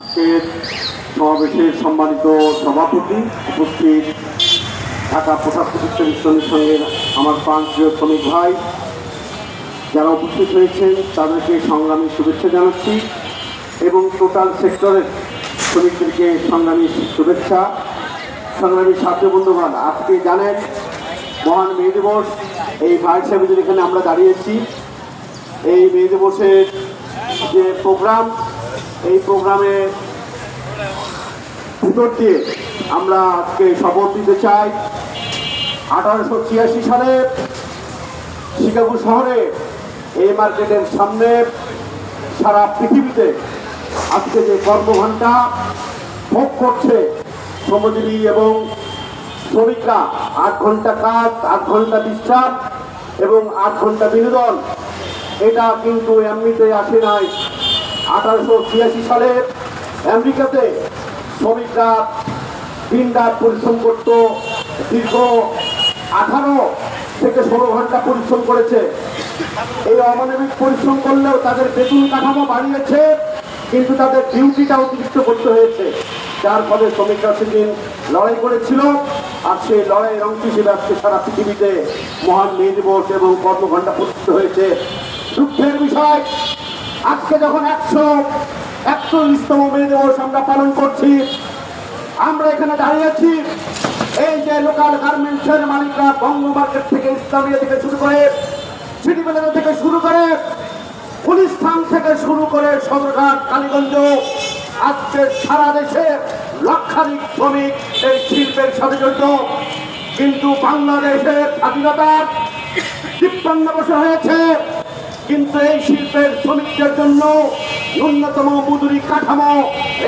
আজকের সমাবেশের সম্মানিত সভাপতি উপস্থিত ঢাকা পোশাক প্রতিষ্ঠানের সঙ্গে আমার প্রান্তীয় শ্রমিক ভাই যারা উপস্থিত হয়েছেন তাদেরকে সংগ্রামী শুভেচ্ছা জানাচ্ছি এবং টোটাল সেক্টরের শ্রমিকদেরকে সংগ্রামী শুভেচ্ছা। সংগ্রামী ছাত্র বন্ধুগণ, আজকে জানেন মহান মে দিবস। এই ভাই হিসাবে এখানে আমরা দাঁড়িয়েছি, এই মে দিবসের যে প্রোগ্রাম, এই প্রোগ্রামে ভিতর দিয়ে আমরা আজকে শপথ দিতে চাই। 1886 সালে শিকাগো শহরে এই মার্কেটের সামনে সারা পৃথিবীতে আজকে যে কর্মঘণ্টা ভোগ করছে শ্রমজীবী এবং শ্রমিকরা, 8 ঘন্টা কাজ, 8 ঘন্টা বিশ্রাম এবং 8 ঘন্টা বিনোদন, এটা কিন্তু এমনিতে আসে নাই। 1886 সালে আমেরিকাতে শ্রমিকরা দিনরাত পরিশ্রম করত, দীর্ঘ 18 থেকে 16 ঘন্টা পরিশ্রম করেছে। এই অমানবিক পরিশ্রম করলেও তাদের বেতন কাঠামো বাড়িয়েছে, কিন্তু তাদের ডিউটিটা অতিরিক্ত করতে হয়েছে, যার ফলে শ্রমিকরা সেদিন লড়াই করেছিল। আর সেই লড়াইয়ের অংশ হিসেবে আজকে সারা পৃথিবীতে মহান মে দিবস এবং কর্মঘণ্টা প্রতিষ্ঠিত হয়েছে। দুঃখের বিষয়, আজকে যখন 141তম মে দিবস আমরা পালন করছি, আমরা এখানে দাঁড়িয়েছি, এই যে লোকাল গার্মেন্টসের মালিকরা বঙ্গ মার্কেট থেকে, ইসলামিয়া থেকে শুরু করে, সিটি বাজার থেকে শুরু করে, গুলিস্তান থেকে শুরু করে সদরঘাট, কালীগঞ্জ, আজকে সারা দেশে লক্ষাধিক শ্রমিক এই শিল্পের সাথে জড়িত। কিন্তু বাংলাদেশের স্বাধীনতার 53 বছর হয়েছে, কিন্তু এই শিল্পের শ্রমিকদের জন্য ন্যূনতম মজুরি কাঠামো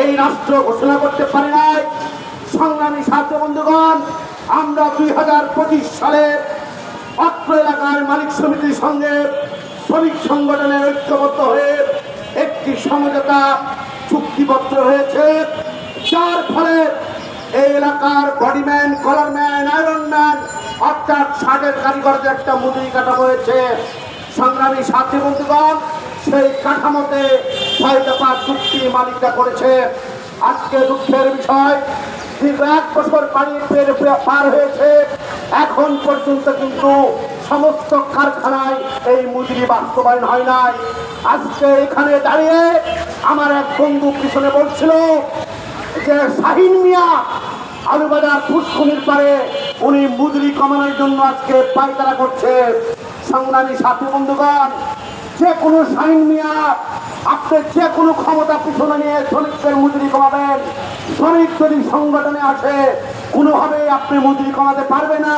এই রাষ্ট্র ঘোষণা করতে পারে নাই। সংগ্রামী ছাত্র বন্ধুগণ, আমরা 2025 সালে অত্র এলাকার মালিক সমিতির সঙ্গে শ্রমিক সংগঠনের ঐক্যবদ্ধ হয়ে একটি সমঝোতা চুক্তিপত্র হয়েছে, যার ফলে এই এলাকার বডিম্যান, কলারম্যান, আয়রনম্যান অর্থাৎ শার্টের কারিগরদের একটা মজুরি কাঠামো হয়েছে। সংগ্রামী সাথী বন্ধুগণ, সেই কাঠামোতে 6 দফা চুক্তি মালিকরা করেছে। আজকে দুঃখের বিষয়, দীর্ঘ 1 বছর পার হয়েছে, এখন পর্যন্ত কিন্তু সমস্ত কারখানায় এই মজুরি বাস্তবায়ন হয় নাই। আজকে এখানে দাঁড়িয়ে আমার এক বন্ধু পিছনে বলছিল যে শাহিন মিয়া আলুবাজার পুষ্কনির পারে উনি মজুরি কমানোর জন্য আজকে পায়তারা করছে। সংগ্রামী সাথী বন্ধুগণ, যে কোনো শাহিন মিয়া, আপনি যে কোনো ক্ষমতা পিছনে নিয়ে শ্রমিকদের মজুরি কমাবেন, শ্রমিক যদি সংগঠনে আসে কোনোভাবে আপনি মজুরি কমাতে পারবে না।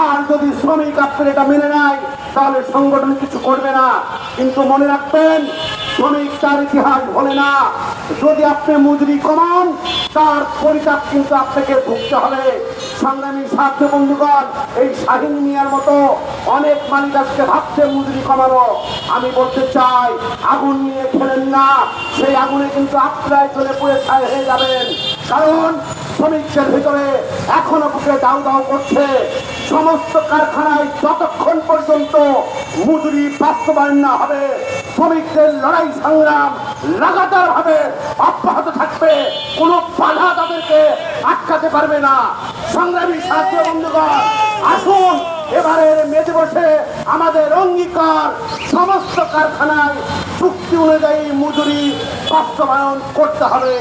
আর যদি শ্রমিক আপনার এটা মেনে নেয়, তাহলে সংগঠন কিছু করবে না। কিন্তু মনে রাখবেন, শ্রমিক তার ইতিহাস বলে না। যদি আপনি মজুরি কমান, তার পরিতাপ কিন্তু আপনাকে ভুগতে হবে। সংগ্রামী ছাত্র বন্ধুগণ, এই শাহিন মিয়ার মতো অনেক মালিক আজকে ভাবছে মজুরি কমানো। আমি বলতে চাই, আগুন নিয়ে খেলেন না, সেই আগুনে কিন্তু আপনারাই চলে পড়ে ছাই হয়ে যাবেন। কারণ শ্রমিকদের ভিতরে এখনো বুকে দাউ দাউ করছে। সমস্ত কারখানায় যতক্ষণ পর্যন্ত মজুরি বাস্তবায়ন না হবে, শ্রমিকদের লড়াই সংগ্রাম লাগাতার ভাবে অব্যাহত থাকবে, কোনো বাধা তাদেরকে আটকাতে পারবে না। সংগ্রামী ছাত্র বন্ধুগণ, আসুন এবারের মে দিবসে আমাদের অঙ্গীকার, সমস্ত কারখানায় চুক্তি অনুযায়ী মজুরি বাস্তবায়ন করতে হবে।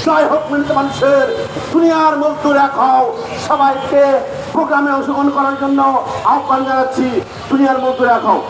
জয় হোক মিলিত মানুষের, দুনিয়ার মজদুর এক হও। সবাইকে প্রোগ্রামে অংশগ্রহণ করার জন্য আহ্বান জানাচ্ছি। দুনিয়ার মজদুর এক হও।